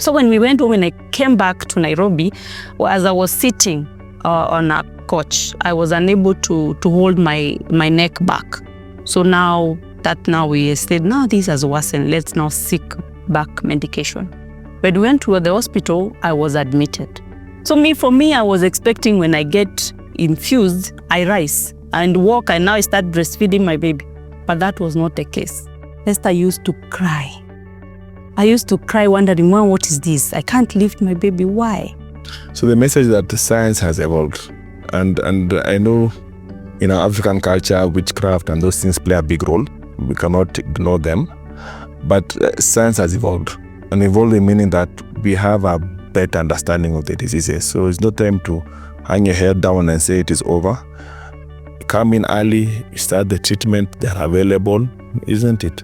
So when we went home, when I came back to Nairobi, as I was sitting on a couch, I was unable to hold my neck back. So now we said, now this has worsened, let's now seek back medication. When we went to the hospital, I was admitted. So for me, I was expecting when I get infused, I rise and walk, and now I start breastfeeding my baby. But that was not the case. Esther used to cry. I used to cry wondering, Mom, what is this? I can't lift my baby. Why? So the message that the science has evolved. And I know in our African culture, witchcraft and those things play a big role. We cannot ignore them. But science has evolved. And evolving meaning that we have a better understanding of the diseases. So it's not time to hang your head down and say it is over. Come in early, start the treatment, they're available, isn't it?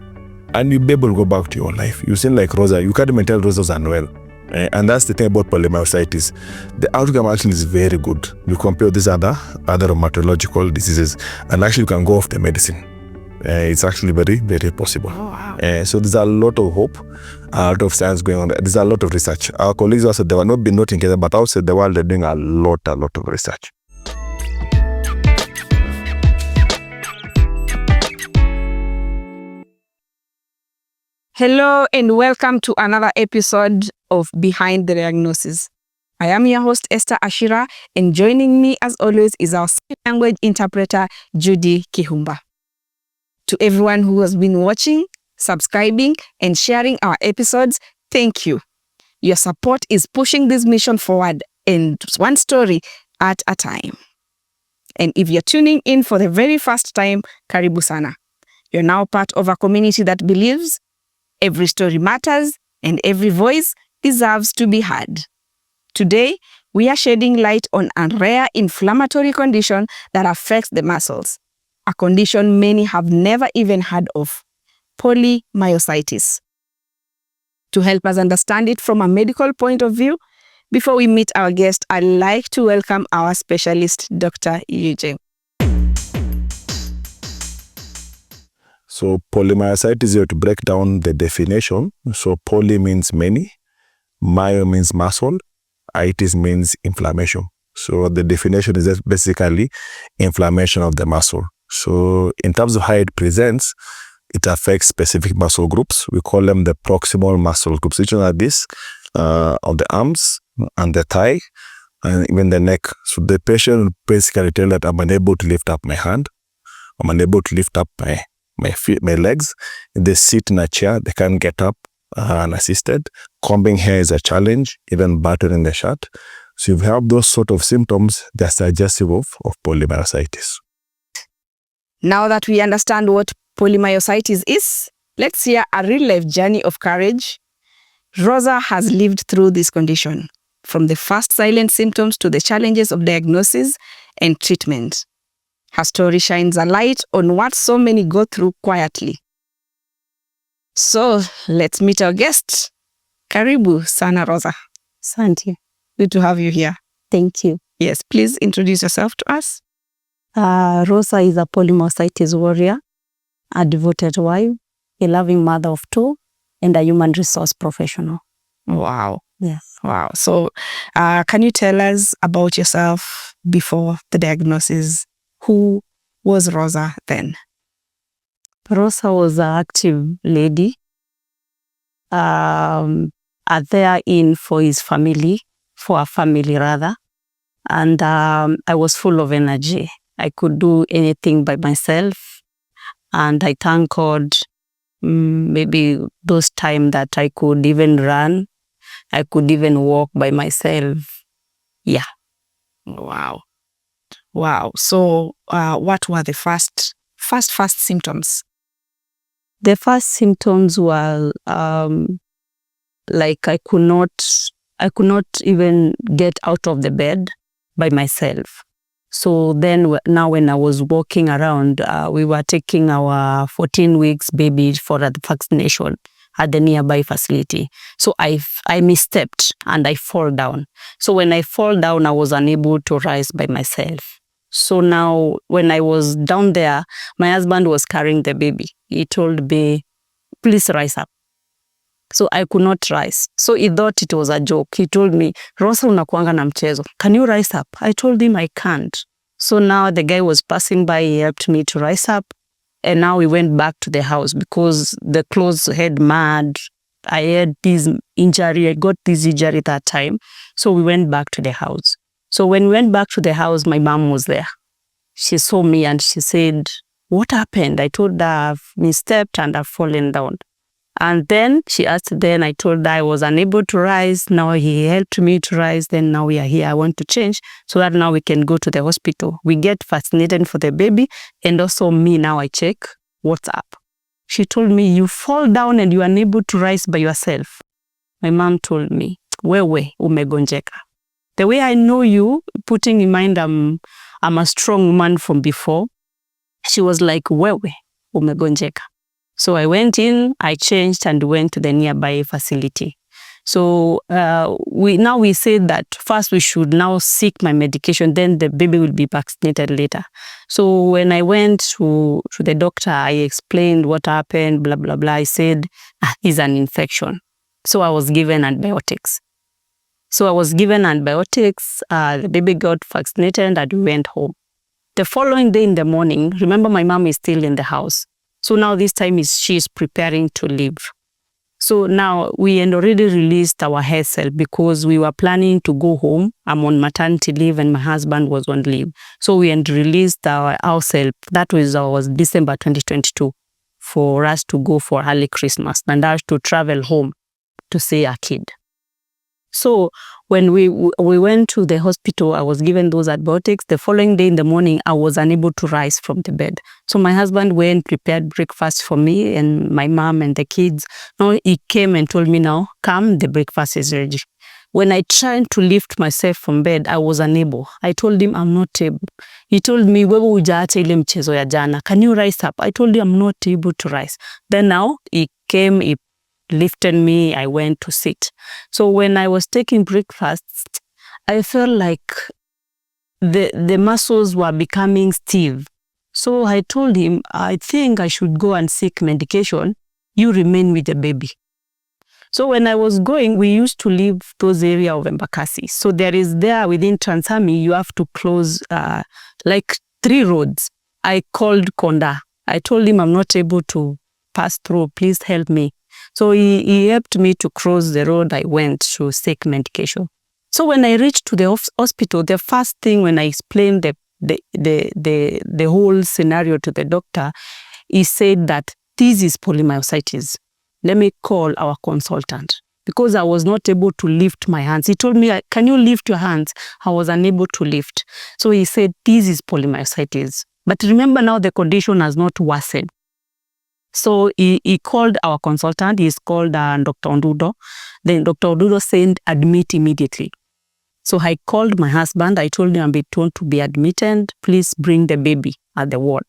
And you'll be able to go back to your life. You seem like Rosa, you can't even tell Rosa's unwell. And that's the thing about polymyositis. The outcome actually is very good. You compare these other rheumatological diseases, and actually you can go off the medicine. It's actually very, very possible. Oh, wow. So there's a lot of hope, a lot of science going on. There's a lot of research. Our colleagues also, they were not in Kenya, but outside the world, they're doing a lot of research. Hello and welcome to another episode of Behind the Diagnosis. I am your host, Esther Ashira, and joining me as always is our sign language interpreter, Judy Kihumba. To everyone who has been watching, subscribing, and sharing our episodes, thank you. Your support is pushing this mission forward, and one story at a time. And if you're tuning in for the very first time, karibu sana. You're now part of a community that believes every story matters and every voice deserves to be heard. Today, we are shedding light on a rare inflammatory condition that affects the muscles, a condition many have never even heard of, polymyositis. To help us understand it from a medical point of view, before we meet our guest, I'd like to welcome our specialist, Dr. Eugene. So polymyositis, you have to break down the definition. So poly means many, myo means muscle, itis means inflammation. So the definition is just basically inflammation of the muscle. So in terms of how it presents, it affects specific muscle groups. We call them the proximal muscle groups, which are this of the arms and the thigh and even the neck. So the patient will basically tell that I'm unable to lift up my hand, I'm unable to lift up my feet, my legs. If they sit in a chair, they can't get up unassisted. Combing hair is a challenge, even buttoning the shirt. So if you have those sort of symptoms, they're suggestive of polymyositis. Now that we understand what polymyositis is, let's hear a real-life journey of courage. Rosa has lived through this condition, from the first silent symptoms to the challenges of diagnosis and treatment. Her story shines a light on what so many go through quietly. So, let's meet our guest. Karibu sana, Rosa. Santi. Good to have you here. Thank you. Yes, please introduce yourself to us. Rosa is a polymyositis warrior, a devoted wife, a loving mother of two, and a human resource professional. Wow. Yes. Wow. So, can you tell us about yourself before the diagnosis? Who was Rosa then? Rosa was an active lady, there in for her family rather. And I was full of energy. I could do anything by myself. And I thank God, maybe those times that I could even run, I could even walk by myself. Yeah. Wow. Wow. So what were the first symptoms? The first symptoms were like I could not even get out of the bed by myself. So then now when I was walking around, we were taking our 14 weeks baby for the vaccination at the nearby facility. So I misstepped and I fall down. So when I fall down, I was unable to rise by myself. So now when I was down there, my husband was carrying the baby. He told me, please rise up. So I could not rise. So he thought it was a joke. He told me, Rosa, unakuanga na mchezo. Can you rise up? I told him I can't. So now the guy was passing by, he helped me to rise up. And now we went back to the house because the clothes had mud. I had this injury. I got this injury that time. So we went back to the house. So when we went back to the house, my mom was there. She saw me and she said, what happened? I told her I've misstepped and I've fallen down. And then she asked, then I told her I was unable to rise. Now he helped me to rise. Then now we are here. I want to change so that now we can go to the hospital. We get vaccinated for the baby. And also me, now I check what's up. She told me, you fall down and you are unable to rise by yourself. My mom told me, wewe umegonjeka. The way I know you, putting in mind I'm a strong woman from before, she was like, wewe umegonjeka. So I went in, I changed and went to the nearby facility. So we said that first we should now seek my medication, then the baby will be vaccinated later. So when I went to the doctor, I explained what happened, blah, blah, blah. I said, it's an infection. So I was given antibiotics. The baby got vaccinated and we went home. The following day in the morning, remember my mom is still in the house. So now this time she is preparing to leave. So now we had already released our hair cell because we were planning to go home. I'm on maternity leave and my husband was on leave. So we had released our house cell. That was December 2022 for us to go for early Christmas and us to travel home to see our kid. So when we went to the hospital, I was given those antibiotics. The following day in the morning, I was unable to rise from the bed. So my husband went, prepared breakfast for me and my mom and the kids. Now he came and told me, now, come, the breakfast is ready. When I tried to lift myself from bed, I was unable. I told him I'm not able. He told me, wewe hujaacha ile mchezo ya jana. Can you rise up? I told him I'm not able to rise. Then now he came, he lifted me, I went to sit. So when I was taking breakfast, I felt like the muscles were becoming stiff. So I told him, I think I should go and seek medication. You remain with the baby. So when I was going, we used to leave those areas of Embakasi. So there within Transami, you have to close like 3 roads. I called Konda. I told him I'm not able to pass through. Please help me. So he helped me to cross the road. I went to seek medication. So when I reached to the hospital, the first thing when I explained the whole scenario to the doctor, he said that this is polymyositis. Let me call our consultant because I was not able to lift my hands. He told me, can you lift your hands? I was unable to lift. So he said, this is polymyositis. But remember now the condition has not worsened. So he called our consultant. He's called Dr. Ondudo. Then Dr. Ondudo said, admit immediately. So I called my husband. I told him I'm being told to be admitted. Please bring the baby at the ward.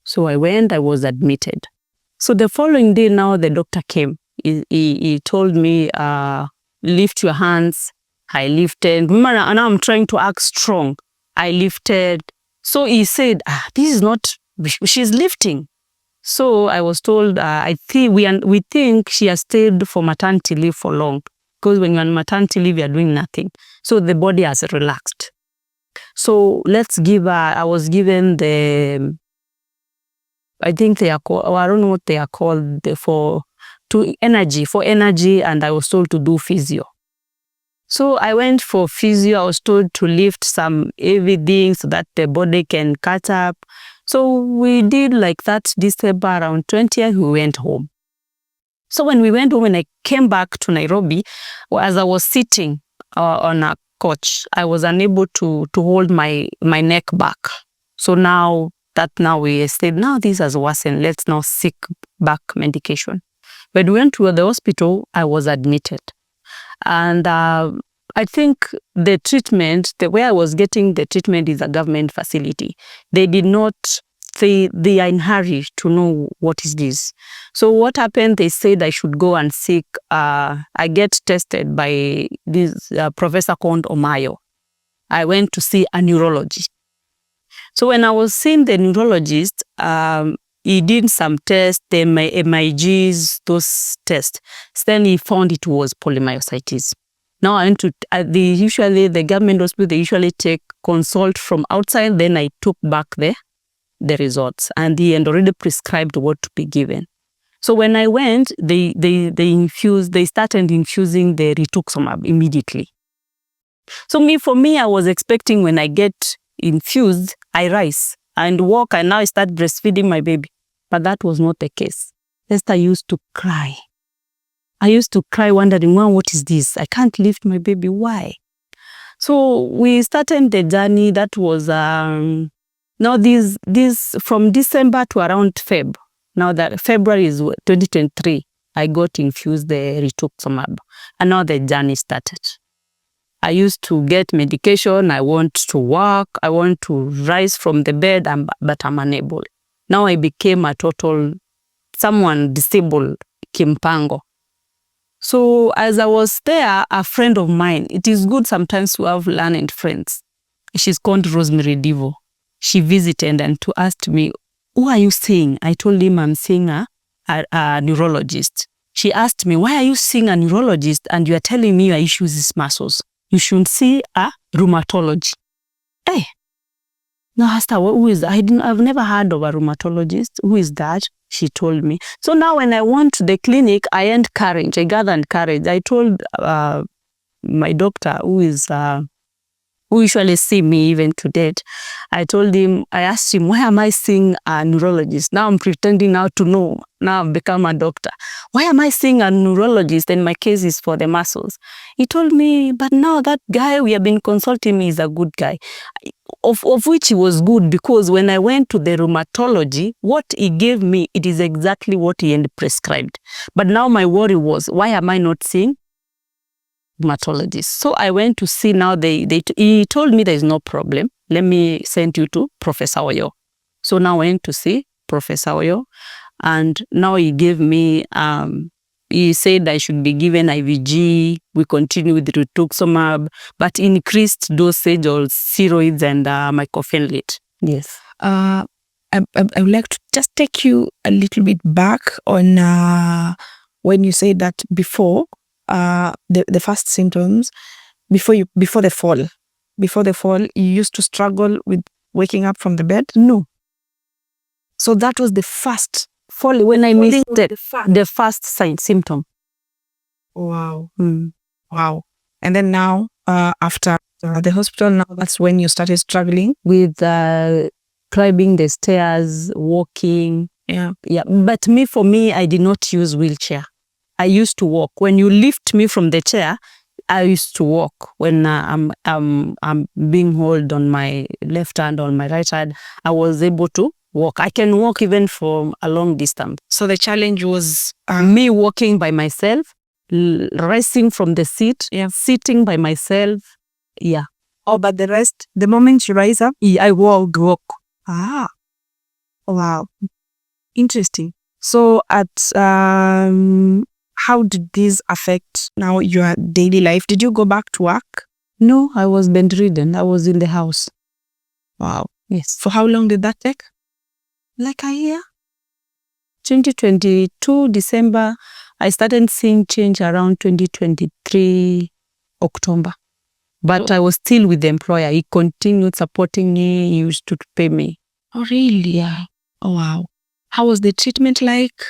So I went. I was admitted. So the following day now the doctor came. He told me, lift your hands. I lifted. Remember, now I'm trying to act strong. I lifted. So he said, this is not, she's lifting. So I was told, we think she has stayed for maternity leave for long. Because when you're on maternity leave, you're doing nothing. So the body has relaxed. So let's give her, I was given I think they are called, I don't know what they are called, for energy, and I was told to do physio. So I went for physio. I was told to lift some heavy things so that the body can catch up. So we did like that December around 20th, we went home. So when we went home, when I came back to Nairobi, as I was sitting on a couch, I was unable to hold my neck back. So now we said, now this has worsened, let's now seek back medication. When we went to the hospital, I was admitted. And I think the treatment, the way I was getting the treatment is a government facility. They did not say, they are in hurry to know what is this. So what happened, they said I should go and seek, I get tested by this professor called Omayo. I went to see a neurologist. So when I was seeing the neurologist, he did some tests, the MIGs, those tests. Then he found it was polymyositis. Now I went to, the government hospital, they usually take consult from outside. Then I took back the results, and he had already prescribed what to be given. So when I went, they started infusing the rituximab immediately. So for me, I was expecting when I get infused, I rise and walk, and now I start breastfeeding my baby. But that was not the case. Esther used to cry. I used to cry wondering, well, what is this? I can't lift my baby. Why? So we started the journey. That was, now this from December to around Feb. Now that February is 2023, I got infused the rituximab. And now the journey started. I used to get medication. I want to walk. I want to rise from the bed, but I'm unable. Now I became a total someone disabled, kimpango. So as I was there, a friend of mine, it is good sometimes to have learned friends. She's called Rosemary Divo. She visited and to asked me, who are you seeing? I told him I'm seeing a neurologist. She asked me, why are you seeing a neurologist and you are telling me your issues is muscles? You should see a rheumatologist. Hey, no, Asta, who is that? I've never heard of a rheumatologist. Who is that? She told me. So now when I went to the clinic, I had courage. I gathered courage. I told my doctor, who usually see me even to date, I asked him, why am I seeing a neurologist? Now I'm pretending now to know. Now I've become a doctor. Why am I seeing a neurologist and my case is for the muscles? He told me, but now that guy we have been consulting is a good guy. Of which he was good, because when I went to the rheumatology, what he gave me, it is exactly what he had prescribed. But now my worry was, why am I not seeing rheumatologist? So I went to see now, he told me there is no problem. Let me send you to Professor Oyo. So now I went to see Professor Oyo, and now he gave me, he said I should be given IVG. We continue with rituximab, but increased dosage of steroids and mycophenolate. Yes. I would like to just take you a little bit back on when you said that before the first symptoms, before the fall, you used to struggle with waking up from the bed. No. So that was the first fall when I missed the first symptom. Wow. Wow. And then now, after the hospital, now that's when you started struggling with climbing the stairs, walking. Yeah. But for me, I did not use wheelchair. I used to walk. When you lift me from the chair, I used to walk. When I'm being held on my left hand, on my right hand, I was able to walk. I can walk even from a long distance. So the challenge was me walking by myself, rising from the seat, sitting by myself. Yeah. Oh, but the rest, the moment you rise up, I walk. Ah. Wow. Interesting. So how did this affect now your daily life? Did you go back to work? No, I was bedridden. I was in the house. Wow. Yes. For how long did that take? Like a year. 2022 December. I started seeing change around 2023 October. But I was still with the employer. He continued supporting me. He used to pay me. Oh, really? Yeah. Oh, wow. How was the treatment like?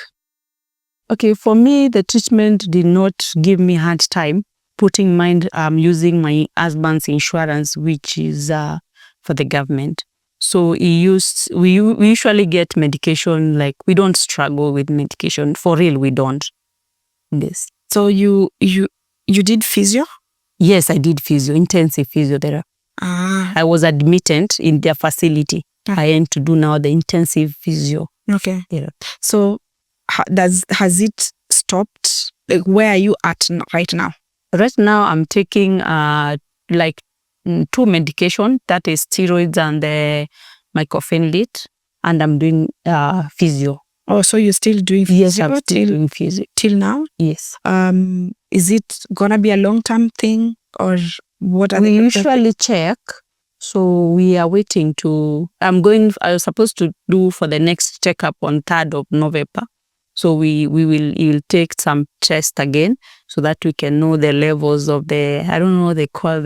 Okay, for me, the treatment did not give me hard time. Putting in mind, I'm using my husband's insurance, which is for the government. So we usually get medication, like we don't struggle with medication. For real, we don't. Yes. So you did physio? Yes, I did physio, intensive physiotherapy. I was admitted in their facility. I aim to do now the intensive physio. Okay. Yeah. So has it stopped? Like, where are you at right now? Right now, I'm taking like 2 medication, that is steroids and the mycophenolate, and I'm doing physio. Oh, so you're still doing physio? Yes, I'm still doing physio. Till now? Yes. Is it gonna be a long-term thing, or what are we usually check? So we are waiting to, I was supposed to do for the next checkup on 3rd of November. So he will take some tests again so that we can know the levels of I don't know, they call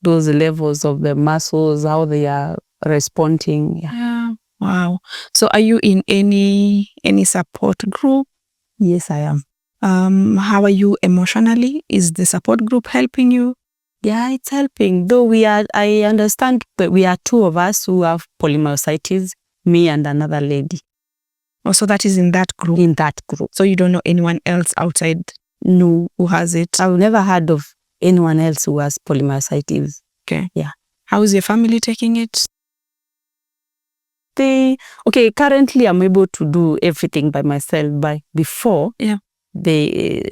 those levels of the muscles, how they are responding. Yeah. Wow. So are you in any support group? Yes, I am. How are you emotionally? Is the support group helping you? Yeah, it's helping. Though I understand that we are 2 of us who have polymyositis, me and another lady. Oh, so that is in that group? In that group. So you don't know anyone else outside? No. Who has it? I've never heard of anyone else who has polymyositis. Okay. Yeah. How is your family taking it? Currently I'm able to do everything by myself, but before, the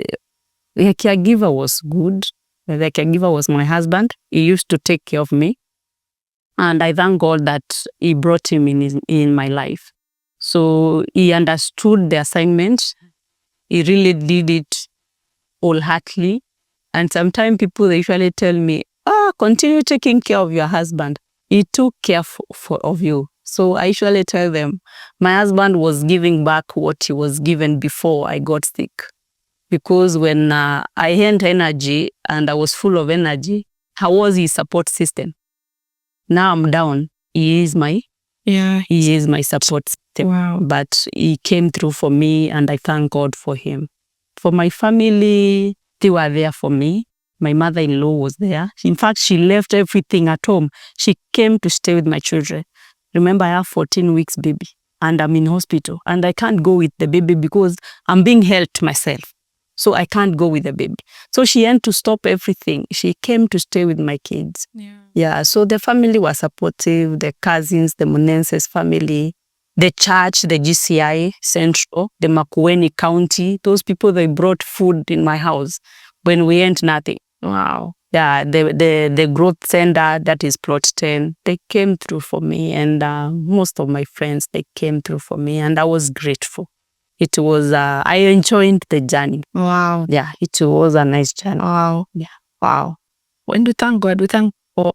caregiver was good. The caregiver was my husband. He used to take care of me. And I thank God that he brought him in my life. So he understood the assignment. He really did it wholeheartedly. And sometimes people, they usually tell me, continue taking care of your husband. He took care of you. So I usually tell them, my husband was giving back what he was given before I got sick. Because when I had energy and I was full of energy, how was his support system? Now I'm down. He is my support system. Wow. But he came through for me and I thank God for him. For my family, they were there for me. My mother-in-law was there. In fact, she left everything at home. She came to stay with my children. Remember, I have 14 weeks baby and I'm in hospital and I can't go with the baby because I'm being helped myself. So I can't go with the baby. So she had to stop everything. She came to stay with my kids. Yeah. So the family was supportive, the cousins, the Munenses family, the church, the GCI Central, the Makueni County. Those people, they brought food in my house when we ain't nothing. Wow. Yeah, the growth center, that is plot 10, they came through for me. And most of my friends, they came through for me. And I was grateful. It was, I enjoyed the journey. Wow. Yeah, it was a nice journey. Wow. Yeah. Wow. When we thank God, we thank for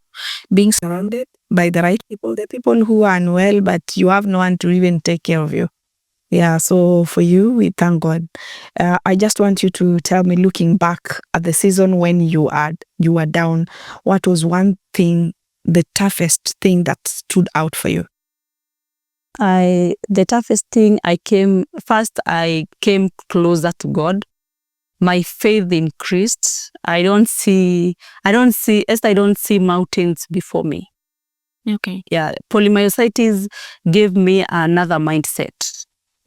being surrounded by the right people, the people who are unwell, but you have no one to even take care of you. Yeah, so for you, we thank God. I just want you to tell me, looking back at the season when you were down, what was one thing, the toughest thing that stood out for you? The toughest thing, I came closer to God. My faith increased. I don't see mountains before me. Okay. Yeah, polymyositis gave me another mindset.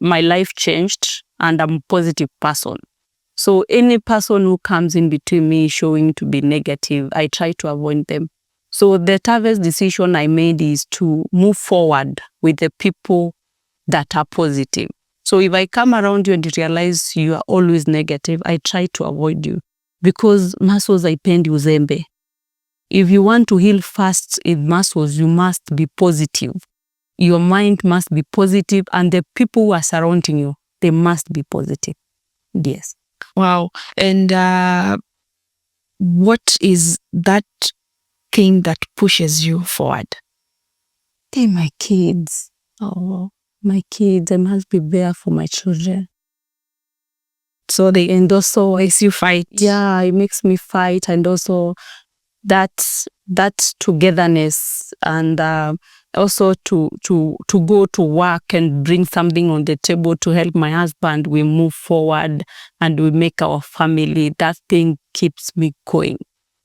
My life changed and I'm a positive person. So any person who comes in between me showing to be negative, I try to avoid them. So the toughest decision I made is to move forward with the people that are positive. So if I come around you and realize you are always negative, I try to avoid you. Because muscles haipendi uzembe. If you want to heal fast in muscles, you must be positive. Your mind must be positive and the people who are surrounding you, they must be positive. Yes. Wow. And what is that thing that pushes you forward? Hey, my kids. Oh, my kids. I must be there for my children. So and also makes you fight. Yeah, it makes me fight, and also that togetherness, and also to go to work and bring something on the table to help my husband. We move forward and we make our family. That thing keeps me going.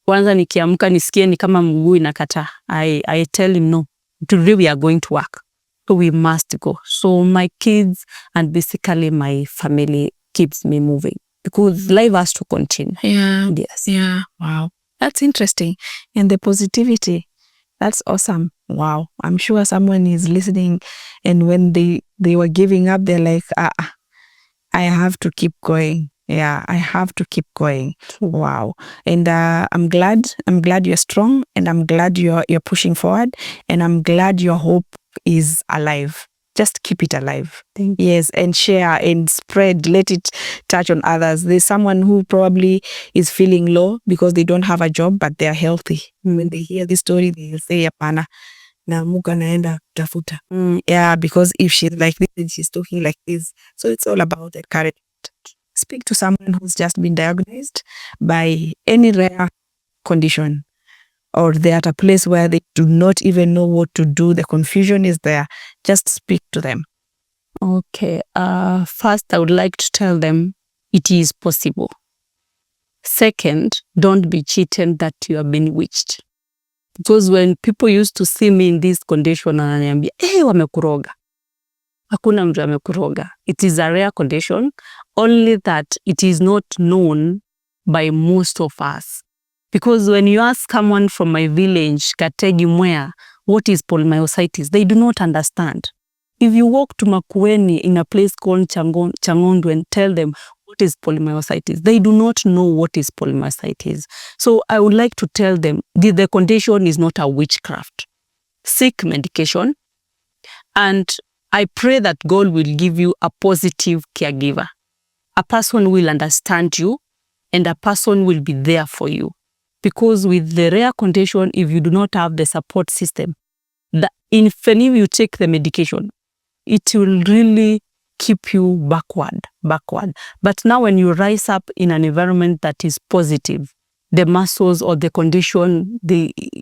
Kwanza nikiamka nisikie ni kama mguu inakataa. I tell him no. Today we are going to work. So we must go. So my kids and basically my family keeps me moving because life has to continue. Yeah. Yes. Yeah. Wow. That's interesting. And the positivity, that's awesome. Wow. I'm sure someone is listening and when they were giving up, they're like, I have to keep going. Yeah, I have to keep going. Wow. And I'm glad you're strong, and I'm glad you're pushing forward, and I'm glad your hope is alive. just keep it alive. Thank you. Yes, and share and spread, let it touch on others. There's someone who probably is feeling low because they don't have a job, but they are healthy. When they hear this story, they'll say, "Apana, naamuka naenda kutafuta." Yeah, because if she's like this and she's talking like this, so it's all about encouragement. Speak to someone who's just been diagnosed by any rare condition, or they're at a place where they do not even know what to do. The confusion is there. Just speak to them. Okay. First, I would like to tell them it is possible. Second, don't be cheated that you have been witched. Because when people used to see me in this condition, wananiambia, wamekuroga. Hakuna mtu amekuroga. It is a rare condition, only that it is not known by most of us. Because when you ask someone from my village, Kategi Mwea, what is polymyositis, they do not understand. If you walk to Makueni in a place called Changondo and tell them what is polymyositis, they do not know what is polymyositis. So I would like to tell them the condition is not a witchcraft. Seek medication, and I pray that God will give you a positive caregiver. A person will understand you, and a person will be there for you. Because with the rare condition, if you do not have the support system, even if you take the medication, it will really keep you backward. But now when you rise up in an environment that is positive, the muscles or the condition,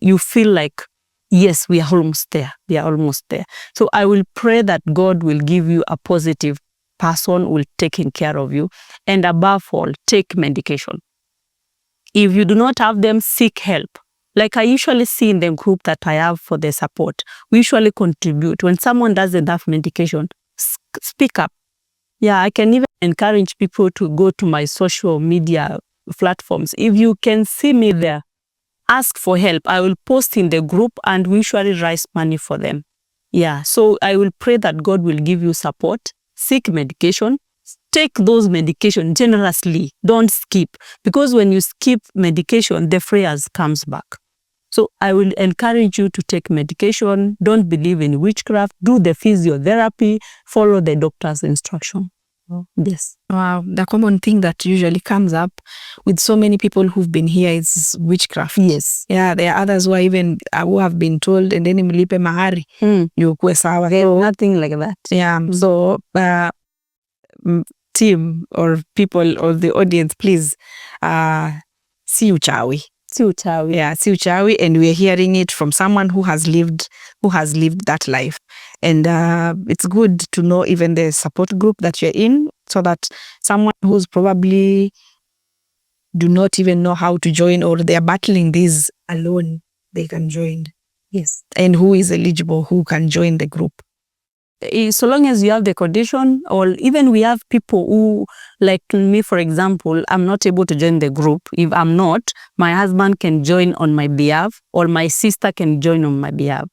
you feel like, yes, we are almost there. So I will pray that God will give you a positive person, will taking care of you. And above all, take medication. If you do not have them, seek help. Like I usually see in the group that I have for the support, we usually contribute. When someone doesn't have medication, speak up. Yeah, I can even encourage people to go to my social media platforms. If you can see me there, ask for help. I will post in the group and we usually raise money for them. Yeah, so I will pray that God will give you support. Seek medication. Take those medications generously. Don't skip. Because when you skip medication, the frays comes back. So I will encourage you to take medication. Don't believe in witchcraft. Do the physiotherapy. Follow the doctor's instruction. Yes. Wow. The common thing that usually comes up with so many people who've been here is witchcraft. Yes. Yeah, there are others who have been told, and then mlipe mahari. Yukue sawa. Nothing like that. Yeah. So team or people or the audience, please, si uchawi. Yeah, si uchawi, and we're hearing it from someone who has lived that life. And it's good to know even the support group that you're in, so that someone who's probably do not even know how to join, or they are battling this alone, they can join. Yes. And who is eligible, who can join the group? So long as you have the condition, or even we have people who, like me, for example, I'm not able to join the group. If I'm not, my husband can join on my behalf, or my sister can join on my behalf.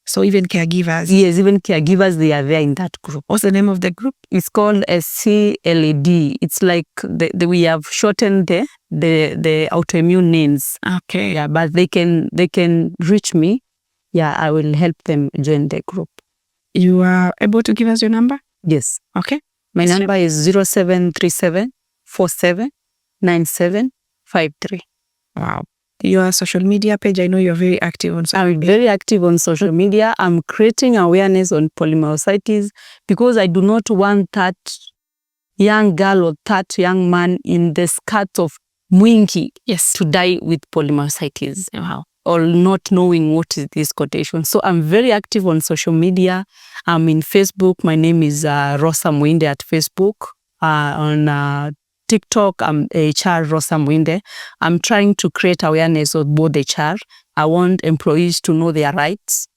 So even caregivers? Yes, even caregivers, they are there in that group. What's the name of the group? It's called a CLAD. It's like we have shortened the autoimmune names. Okay. Yeah, but they can reach me. Yeah, I will help them join the group. You are able to give us your number? Yes. Okay. My number is 0737 47 9753. Wow. Your social media page, I know you're very active on social media. I'm very active on social media. I'm creating awareness on polymyositis because I do not want that young girl or that young man in the skirt of Mwingi to die with polymyositis. Wow. Or not knowing what is this condition. So I'm very active on social media. I'm in Facebook. My name is Rosa Mwinde at Facebook. On TikTok, I'm HR Rosa Mwinde. I'm trying to create awareness of both HR. I want employees to know their rights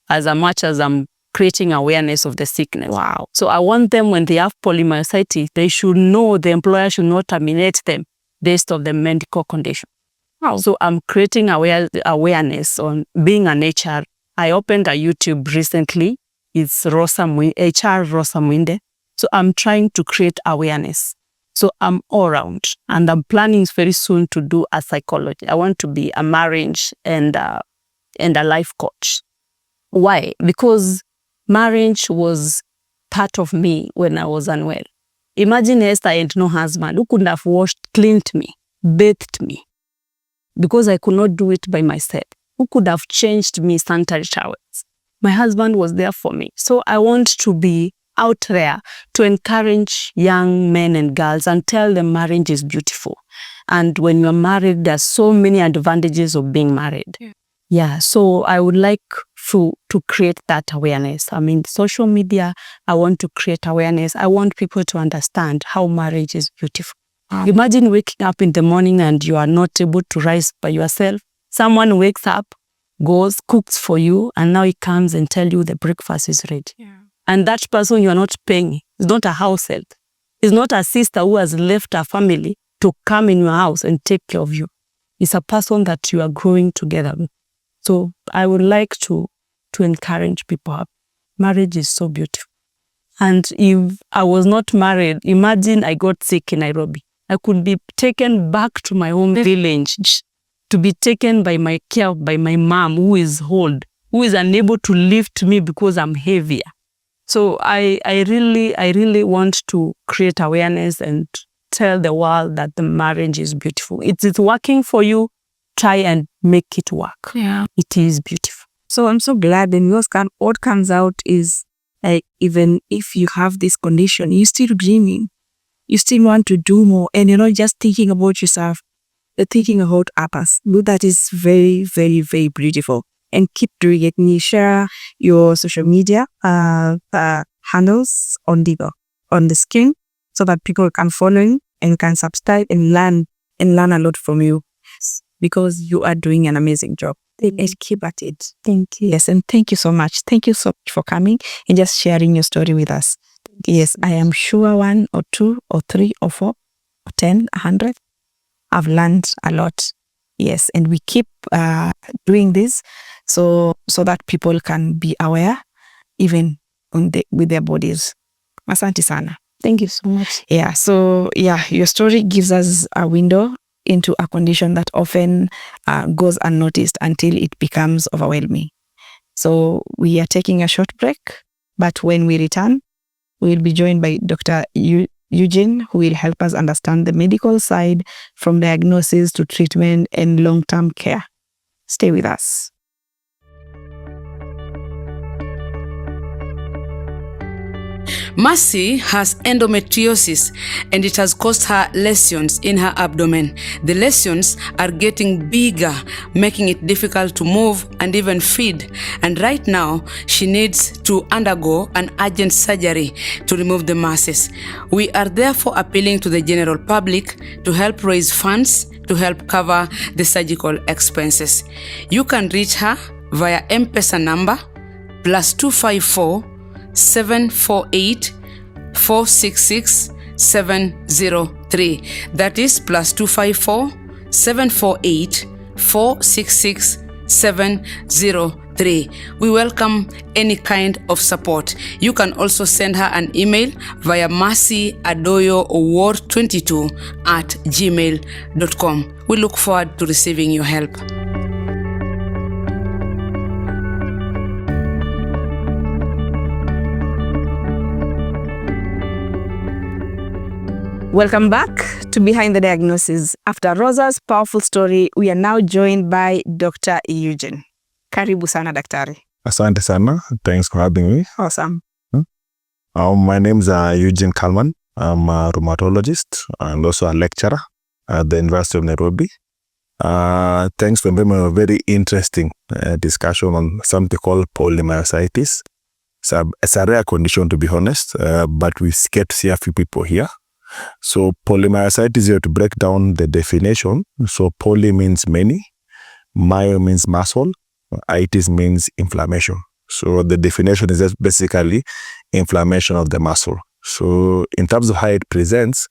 as much as I'm creating awareness of the sickness. Wow. So I want them, when they have polymyositis, they should know the employer should not terminate them based on the medical condition. Wow. So I'm creating awareness on being an HR. I opened a YouTube recently. It's HR Rosa Mwinde. So I'm trying to create awareness. So I'm all around, and I'm planning very soon to do a psychology. I want to be a marriage and a life coach. Why? Because marriage was part of me when I was unwell. Imagine Esther and no husband who could have washed, cleaned me, bathed me, because I could not do it by myself. Who could have changed me sanitary towels? My husband was there for me. So I want to be out there to encourage young men and girls and tell them marriage is beautiful. And when you're married, there's so many advantages of being married. Yeah, so I would like to create that awareness. I mean, social media, I want to create awareness. I want people to understand how marriage is beautiful. Imagine waking up in the morning and you are not able to rise by yourself. Someone wakes up, goes, cooks for you, and now he comes and tells you the breakfast is ready. Yeah. And that person you are not paying is not a house help. It's not a sister who has left her family to come in your house and take care of you. It's a person that you are growing together with. So I would like to encourage people. Marriage is so beautiful. And if I was not married, imagine I got sick in Nairobi. I could be taken back to my home village to be taken by my mom who is old, who is unable to lift me because I'm heavier. So I really want to create awareness and tell the world that the marriage is beautiful. It's working for you. Try and make it work. Yeah. It is beautiful. So I'm so glad, and what comes out is, like, even if you have this condition, you're still dreaming. You still want to do more, and you're not just thinking about yourself, you're thinking about others. That is very, very, very beautiful. And keep doing it. And you share your social media handles on the screen so that people can follow you and can subscribe and learn a lot from you, because you are doing an amazing job. And keep at it. Thank you. Yes, and thank you so much. Thank you so much for coming and just sharing your story with us. Yes, I am sure 1 or 2 or 3 or 4 or 10, 100. I've learned a lot. Yes, and we keep doing this so that people can be aware, even with their bodies. Asante sana. Thank you so much. Yeah, so your story gives us a window into a condition that often goes unnoticed until it becomes overwhelming. So we are taking a short break, but when we return, we'll be joined by Dr. Eugene, who will help us understand the medical side from diagnosis to treatment and long-term care. Stay with us. Mercy has endometriosis and it has caused her lesions in her abdomen. The lesions are getting bigger, making it difficult to move and even feed. And right now, she needs to undergo an urgent surgery to remove the masses. We are therefore appealing to the general public to help raise funds to help cover the surgical expenses. You can reach her via M-Pesa number +254 748 466 703. That is +254 748 466 703. We welcome any kind of support. You can also send her an email via mercyadoyoaward22@gmail.com. We look forward to receiving your help. Welcome back to Behind the Diagnosis. After Rosa's powerful story, we are now joined by Dr. Eugene. Karibu sana, daktari. Asante sana. Thanks for having me. Awesome. My name is Eugene Kalman. I'm a rheumatologist and also a lecturer at the University of Nairobi. Thanks for having a very interesting discussion on something called polymyositis. It's a rare condition, to be honest, but we get to see a few people here. So polymyositis, to break down the definition. So poly means many, myo means muscle, itis means inflammation. So the definition is just basically inflammation of the muscle. So in terms of how it presents,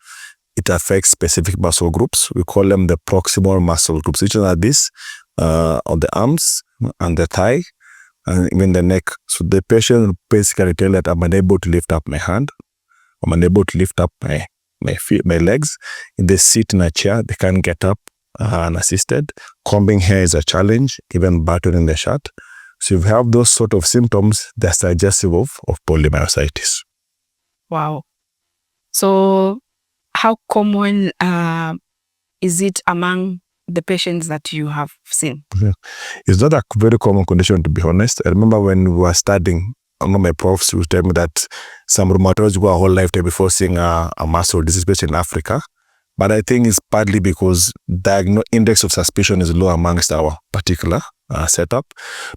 it affects specific muscle groups. We call them the proximal muscle groups, which are these on the arms and the thigh and even the neck. So the patient basically tell that I'm unable to lift up my hand, I'm unable to lift up my feet, my legs. If they sit in a chair, they can't get up unassisted. Combing hair is a challenge, even buttoning the shirt. So if you have those sort of symptoms, they're suggestive of polymyositis. Wow. So how common is it among the patients that you have seen? It's not a very common condition, to be honest. I remember when we were studying, one of my profs would tell me that some rheumatoids go a whole lifetime before seeing a muscle disease, especially in Africa. But I think it's partly because index of suspicion is low amongst our particular setup.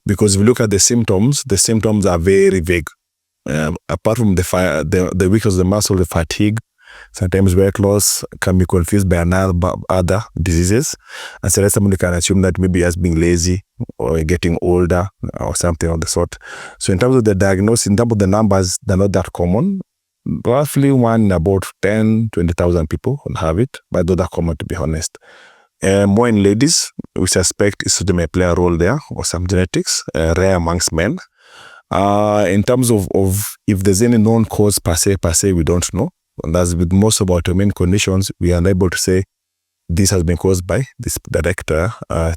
Because if you look at the symptoms are very vague. Apart from the weakness of the muscle, the fatigue, sometimes weight loss can be confused by other diseases. And so somebody can assume that maybe he has been lazy or getting older or something of the sort. So in terms of the diagnosis, in terms of the numbers, they're not that common. Roughly one in about 10-20,000 people will have it, but those are common, to be honest. More in ladies, we suspect estrogen may play a role there, or some genetics, rare amongst men. In terms of if there's any known cause per se, we don't know. And that's with most of autoimmune conditions, we are unable to say this has been caused by this direct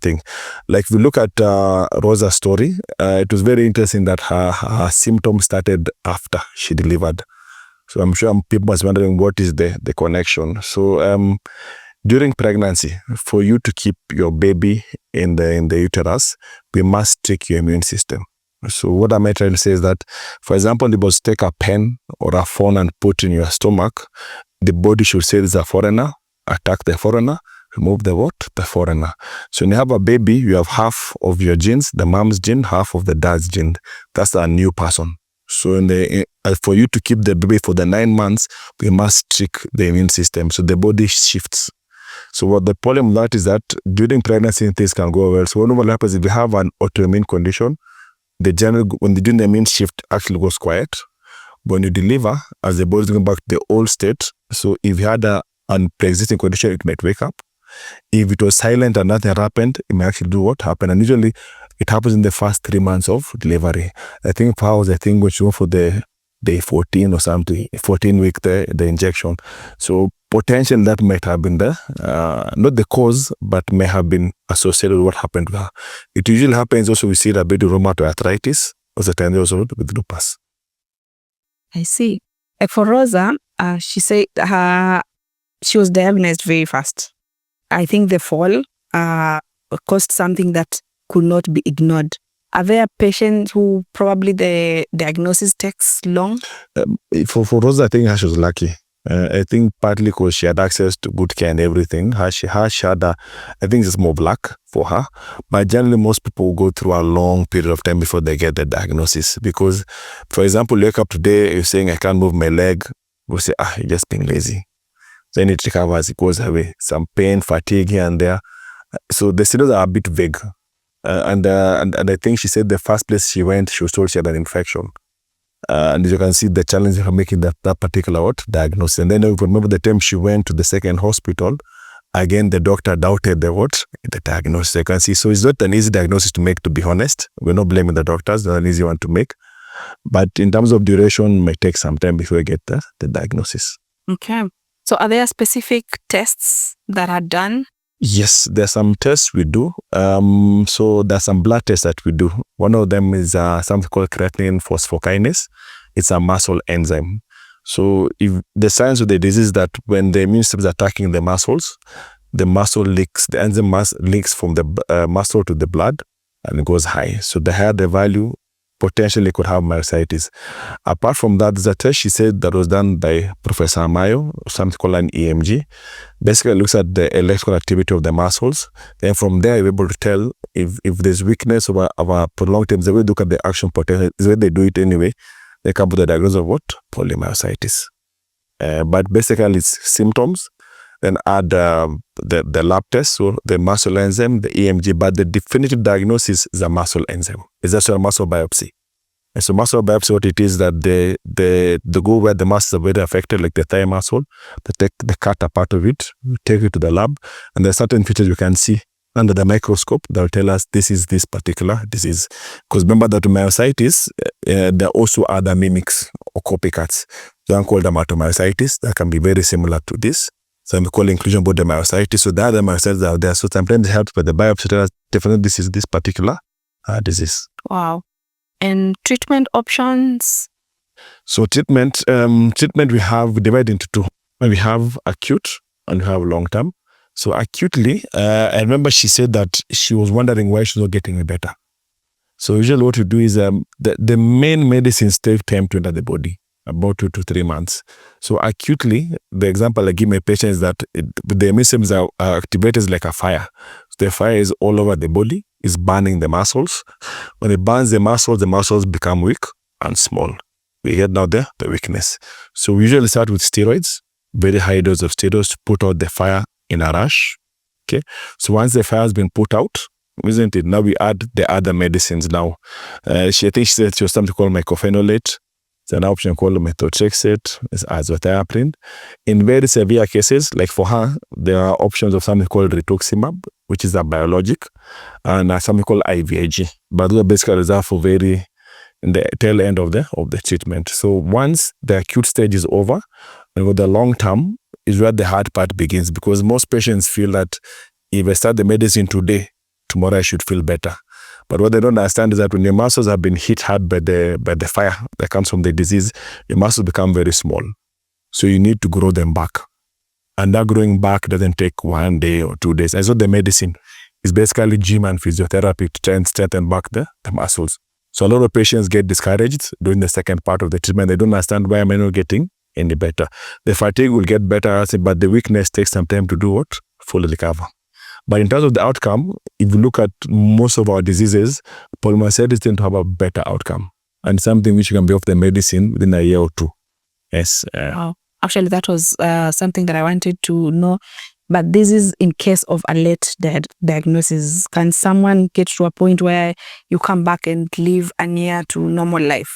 thing. Like if we look at Rosa's story, it was very interesting that her symptoms started after she delivered. So I'm sure people must be wondering what is the connection. So during pregnancy, for you to keep your baby in the uterus, we must trick your immune system. So what I'm trying to say is that, for example, if you take a pen or a phone and put in your stomach, the body should say there's a foreigner, attack the foreigner, remove the what? The foreigner. So when you have a baby, you have half of your genes, the mom's gene, half of the dad's gene. That's a new person. So for you to keep the baby for the 9 months, we must trick the immune system. So the body shifts. So what the problem with that is that during pregnancy, things can go well. So what happens if you have an autoimmune condition, when the immune shift actually goes quiet. When you deliver, as the body is going back to the old state, so if you had a pre-existing condition, it might wake up. If it was silent and nothing happened, it may actually do what happened. And usually it happens in the first 3 months of delivery. I think for hours, when she went for the day 14 or something, 14-week the injection. So potentially that might have been not the cause, but may have been associated with what happened to her. It usually happens also, we see a bit of rheumatoid arthritis, or the time also with lupus. I see. Like for Rosa, she said she was diagnosed very fast. I think the fall caused something that could not be ignored. Are there patients who probably the diagnosis takes long? For Rosa, I think she was lucky. I think partly because she had access to good care and everything. She had I think it's more of luck for her. But generally, most people go through a long period of time before they get the diagnosis. Because, for example, you wake up today, you're saying, I can't move my leg. We'll say, you're just being lazy. Then it recovers, it goes away. Some pain, fatigue here and there. So the symptoms are a bit vague. And I think she said the first place she went, she was told she had an infection. And as you can see, the challenge of making that particular diagnosis. And then I remember the time she went to the second hospital, again, the doctor doubted the diagnosis. You can see, so it's not an easy diagnosis to make, to be honest. We're not blaming the doctors, it's not an easy one to make. But in terms of duration, it might take some time before you get the diagnosis. Okay. So are there specific tests that are done? Yes, there's some tests we do. So there's some blood tests that we do. One of them is something called creatine phosphokinase. It's a muscle enzyme. So if the signs of the disease is that when the immune system is attacking the muscle leaks, the enzyme leaks from the muscle to the blood and it goes high. So the higher the value, potentially could have myositis. Apart from that, there's a test she said that was done by Professor Mayo, something called an EMG. Basically, it looks at the electrical activity of the muscles. Then from there, you're able to tell if there's weakness of a prolonged time. The way they look at the action potential, the way they do it anyway, they come with the diagnosis of what? Polymyositis. But basically, it's symptoms. Then add the lab test, so the muscle enzyme, the EMG, but the definitive diagnosis is a muscle enzyme. It's actually a muscle biopsy. And so muscle biopsy, what it is that they go where the muscles are very affected, like the thigh muscle, they cut a part of it, take it to the lab, and there are certain features you can see under the microscope that will tell us this is this particular disease. Because remember that myositis, there are also other mimics or copycats. So I'm called dermatomyositis that can be very similar to this. So I'm calling inclusion both the myositis. So the other myositis are there. So sometimes it helps, but the biopsy tells us definitely this is this particular disease. Wow. And treatment options? So treatment we have divided into two. We have acute and we have long term. So acutely, I remember she said that she was wondering why she's not getting any better. So usually what you do is the main medicines take time to enter the body, about 2 to 3 months. So acutely, the example I give my patients is that the immune systems are activated like a fire. So the fire is all over the body, is burning the muscles. When it burns the muscles become weak and small. We get now the weakness. So we usually start with steroids, very high dose of steroids to put out the fire in a rush. Okay. So once the fire has been put out, isn't it? Now we add the other medicines now. I think she said she was something called mycophenolate. It's an option called methotrexate, it's azathioprine. In very severe cases, like for her, there are options of something called rituximab, which is a biologic, and something called IVIG. But those are basically reserved for very in the tail end of the treatment. So once the acute stage is over, and with the long term is where the hard part begins, because most patients feel that if I start the medicine today, tomorrow I should feel better. But what they don't understand is that when your muscles have been hit hard by the fire that comes from the disease, your muscles become very small. So you need to grow them back. And that growing back doesn't take 1 day or 2 days. And so the medicine is basically gym and physiotherapy to try and strengthen back the muscles. So a lot of patients get discouraged during the second part of the treatment. They don't understand why am I not getting any better. The fatigue will get better, but the weakness takes some time to do what? Fully recover. But in terms of the outcome, if you look at most of our diseases, polymyositis tend to have a better outcome and something which can be off the medicine within a year or 2. Yes. Wow. Actually, that was something that I wanted to know. But this is in case of a late diagnosis. Can someone get to a point where you come back and live a near to normal life?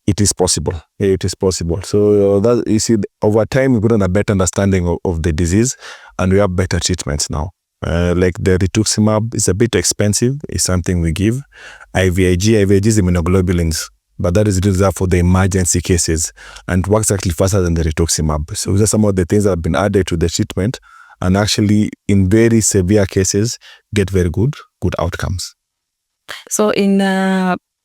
It is possible. It is possible. So that you see, over time, we've gotten a better understanding of the disease, and we have better treatments now. Like the rituximab is a bit expensive. It's something we give. IVIG is immunoglobulins, but that is reserved for the emergency cases and works actually faster than the rituximab. So these are some of the things that have been added to the treatment, and actually in very severe cases get very good outcomes. So in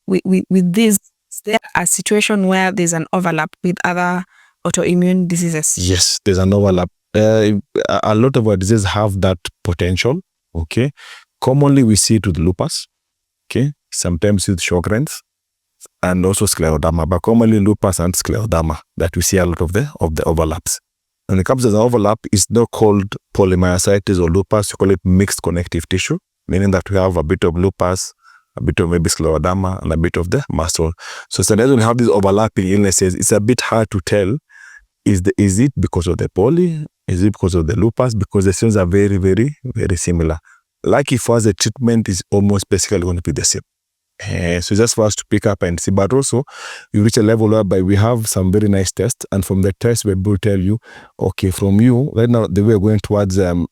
with this, is there a situation where there's an overlap with other autoimmune diseases? Yes, there's an overlap. A lot of our diseases have that potential. Okay, commonly we see it with lupus. Okay, sometimes with Sjogren's and also scleroderma, but commonly lupus and scleroderma that we see a lot of the overlaps. When it comes to the overlap, it's not called polymyositis or lupus. We call it mixed connective tissue, meaning that we have a bit of lupus, a bit of maybe scleroderma, and a bit of the muscle. So sometimes when we have these overlapping illnesses, it's a bit hard to tell. Is it because of the poly? Is it because of the lupus? Because the cells are very, very, very similar. Lucky for us, the treatment is almost basically going to be the same. So just for us to pick up and see, but also you reach a level whereby we have some very nice tests, and from the test we're able to tell you, okay, from you right now the way we're going towards the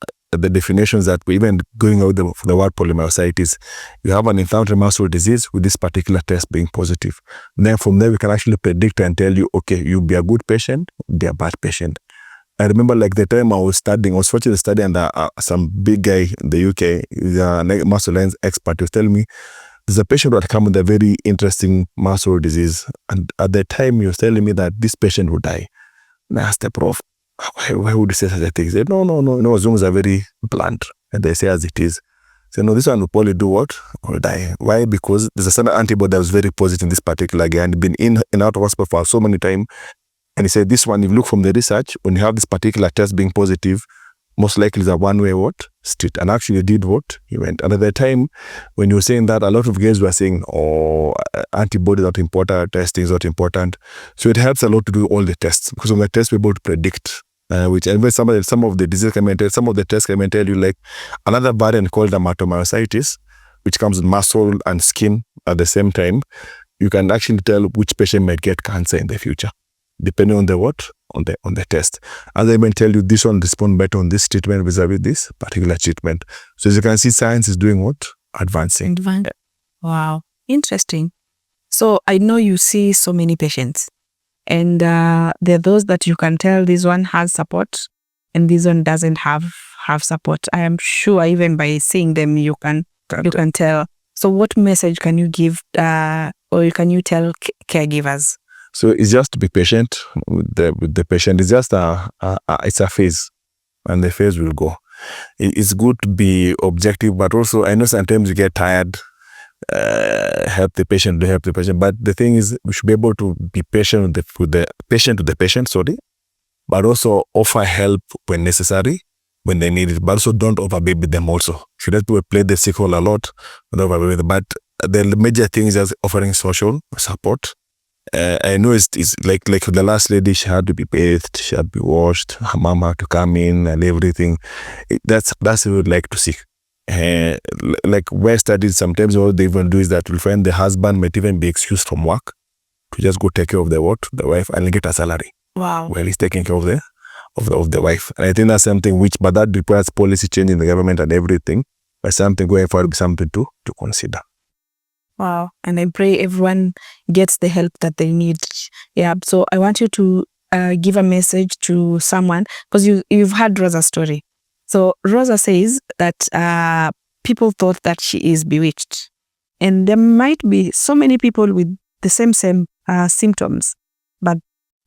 definitions that we're even going out for the word polymyositis, you have an inflammatory muscle disease with this particular test being positive. Then from there we can actually predict and tell you, okay, you'll be a good patient, be a bad patient. I remember like the time I was watching the study, and some big guy in the UK, a muscle lines expert, was telling me there's a patient who had come with a very interesting muscle disease, and at the time he was telling me that this patient would die. And I asked the prof, why would you say such a thing? He said, no, Zooms are very blunt, and they say as it is. So no, this one will probably do what? Will die. Why? Because there's a certain antibody that was very positive in this particular guy, and been in and out of hospital for so many times. And he said, this one, if you look from the research, when you have this particular test being positive, most likely is a one-way street. And actually did what? He went. And at the time, when you were saying that, a lot of guys were saying, antibody is not important, testing is not important. So it helps a lot to do all the tests, because on the test we're able to predict, which and some of the diseases can tell, some of the tests can tell you, like another variant called autoimmune, which comes with muscle and skin at the same time. You can actually tell which patient might get cancer in the future, depending on the on the test. As I even tell you, this one respond better on this treatment vis-a-vis this particular treatment. So as you can see, science is doing what? Advancing. Wow, interesting. So I know you see so many patients, and there are those that you can tell this one has support and this one doesn't have support. I am sure even by seeing them you can tell. So what message can you give or can you tell caregivers? So it's just to be patient with the patient. It's just it's a phase, and the phase will go. It's good to be objective, but also I know sometimes you get tired. Help the patient, but the thing is, we should be able to be patient with the patient, sorry, but also offer help when necessary, when they need it, but also don't overbaby them also. Should have to play the sick role a lot, don't overbaby them. But the major thing is just offering social support. I know it's like the last lady, she had to be bathed, she had to be washed, her mom had to come in and everything. That's what we would like to see. Like where studies, sometimes what they even do is that we find the husband might even be excused from work to just go take care of the wife and get a salary. Wow. While he's taking care of the wife. And I think that's something but that requires policy change in the government and everything. But something going forward, something to consider. Wow. And I pray everyone gets the help that they need. Yeah. So I want you to give a message to someone, because you've heard Rosa's story. So Rosa says that people thought that she is bewitched. And there might be so many people with the same symptoms, but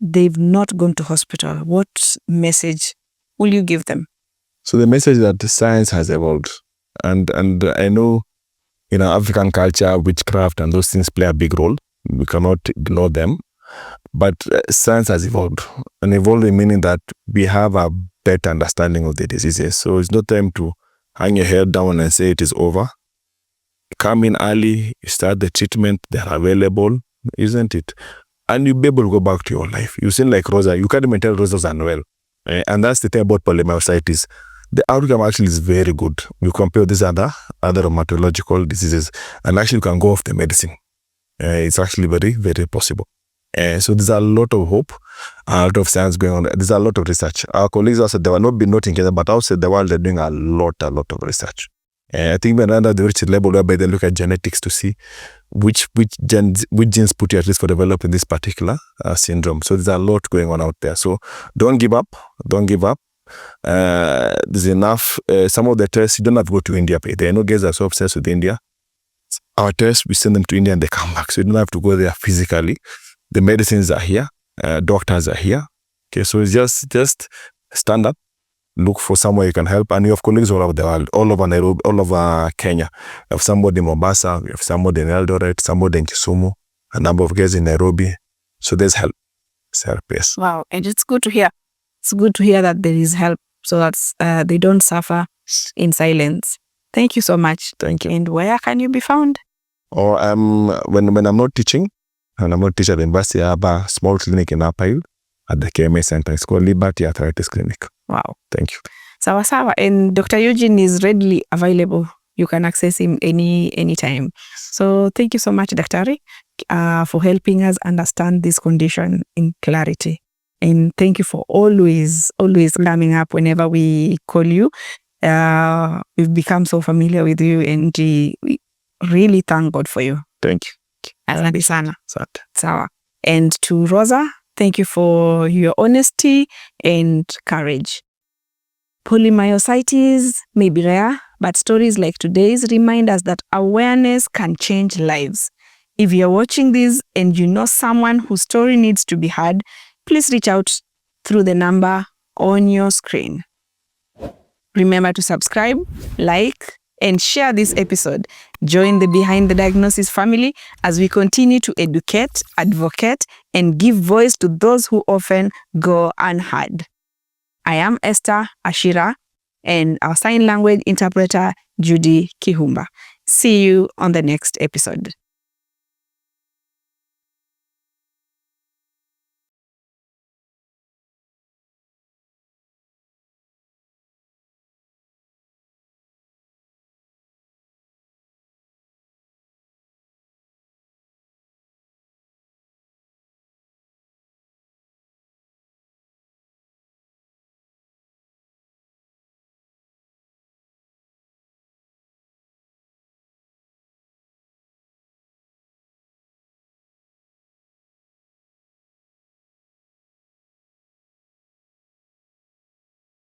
they've not gone to hospital. What message will you give them? So the message that the science has evolved. And I know in our African culture, witchcraft and those things play a big role. We cannot ignore them. But science has evolved. And evolving meaning that we have a better understanding of the diseases. So it's not time to hang your head down and say it is over. Come in early, start the treatment, they're available, isn't it? And you'll be able to go back to your life. You seem like Rosa, you can't even tell Rosa's unwell. And that's the thing about polymyositis. The outcome actually is very good. You compare these other rheumatological diseases, and actually you can go off the medicine. It's actually very, very possible. So there's a lot of hope, a lot of science going on. There's a lot of research. Our colleagues also, they were not in Kenya, but outside the world, they're doing a lot of research. I think we're under the rich level whereby they look at genetics to see which genes put you at risk for developing this particular syndrome. So there's a lot going on out there. So don't give up. There's enough. Some of the tests, you don't have to go to India. There are no guys that are so obsessed with India. Our tests, we send them to India and they come back. So you don't have to go there physically. The medicines are here. Doctors are here. Okay, so it's just stand up. Look for somewhere you can help. And you have colleagues all over the world, all over Nairobi, all over Kenya. You have somebody in Mombasa, you have somebody in Eldoret, somebody in Kisumu, a number of guys in Nairobi. So there's help. It's help, yes. Wow. And it's good to hear. It's good to hear that there is help, so that they don't suffer in silence. Thank you so much. Thank you. And where can you be found? Or when I'm not teaching, and I'm not teaching at the university, I have a small clinic in Upper Hill at the KMA Center. It's called Liberty Arthritis Clinic. Wow. Thank you. Sawa. And Dr. Eugene is readily available. You can access him anytime. So thank you so much, Daktari, for helping us understand this condition in clarity. And thank you for always coming up whenever we call you. We've become so familiar with you, and we really thank God for you. Thank you. Asante sana. Asante. Sawa. And to Rosa, thank you for your honesty and courage. Polymyositis may be rare, but stories like today's remind us that awareness can change lives. If you're watching this and you know someone whose story needs to be heard, please reach out through the number on your screen. Remember to subscribe, like, and share this episode. Join the Behind the Diagnosis family as we continue to educate, advocate, and give voice to those who often go unheard. I am Esther Ashira, and our sign language interpreter, Judy Kihumba. See you on the next episode.